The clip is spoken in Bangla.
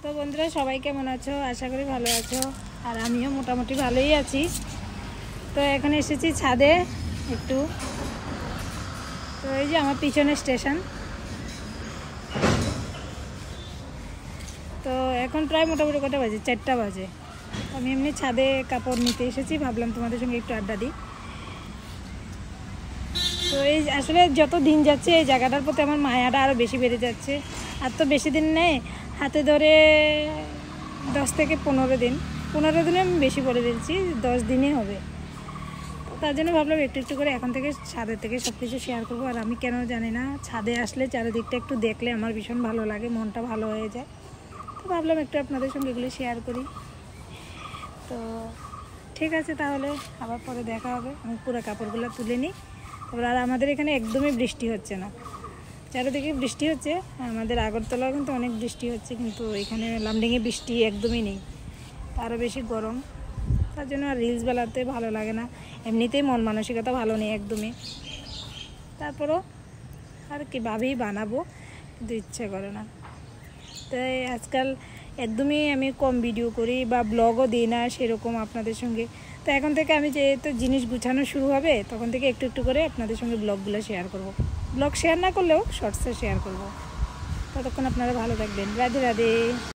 তো বন্ধুরা সবাই কেমন আছো? আশা করি ভালো আছো, আর আমিও মোটামুটি ভালোই আছি। তো এখন এসেছি ছাদে একটু। তো এই যে আমার পিছনে স্টেশন। তো এখন প্রায় মোটামুটি কটা বাজে, 4টা বাজে। আমি এমনি ছাদে কাপড় নিতে এসেছি, ভাবলাম তোমাদের সঙ্গে একটু আড্ডা দিই। তো এই আসলে যত দিন যাচ্ছে এই জায়গাটার প্রতি আমার মায়াটা আরও বেশি বেড়ে যাচ্ছে। আর তো বেশি দিন নেই, হাতে ধরে 10 থেকে 15 দিন। 15 দিনে আমি বেশি বলে ফেলছি, 10 দিনই হবে। তো তার জন্য ভাবলাম একটু একটু করে এখন থেকে ছাদের থেকে সব কিছু শেয়ার করবো। আর আমি কেন জানি না, ছাদে আসলে চারিদিকটা একটু দেখলে আমার ভীষণ ভালো লাগে, মনটা ভালো হয়ে যায়। তো ভাবলাম একটু আপনাদের সঙ্গে এগুলো শেয়ার করি। তো ঠিক আছে, তাহলে আবার পরে দেখা হবে। আমি পুরো কাপড়গুলো তুলে নিই। তারপর আর আমাদের এখানে একদমই বৃষ্টি হচ্ছে না, চারিদিকে বৃষ্টি হচ্ছে। আমাদের আগরতলাও কিন্তু অনেক বৃষ্টি হচ্ছে, কিন্তু এখানে লামডিংয়ে বৃষ্টি একদমই নেই, আরও বেশি গরম। তার জন্য আর রিলস বানাতে ভালো লাগে না, এমনিতেই মন মানসিকতা ভালো নেই একদমই। তারপরও আর কীভাবেই বানাবো, কিন্তু ইচ্ছে করে না। তাই আজকাল একদমই আমি কম ভিডিও করি বা ব্লগও দিই না সেরকম আপনাদের সঙ্গে। তো এখন থেকে আমি যেহেতু জিনিস গুছানো শুরু হবে, তখন থেকে একটু একটু করে আপনাদের সঙ্গে ব্লগগুলো শেয়ার করব। ব্লগ শেয়ার না করলেও শর্টসে শেয়ার করব। ততক্ষণ আপনারা ভালো থাকবেন। রাধে রাধে।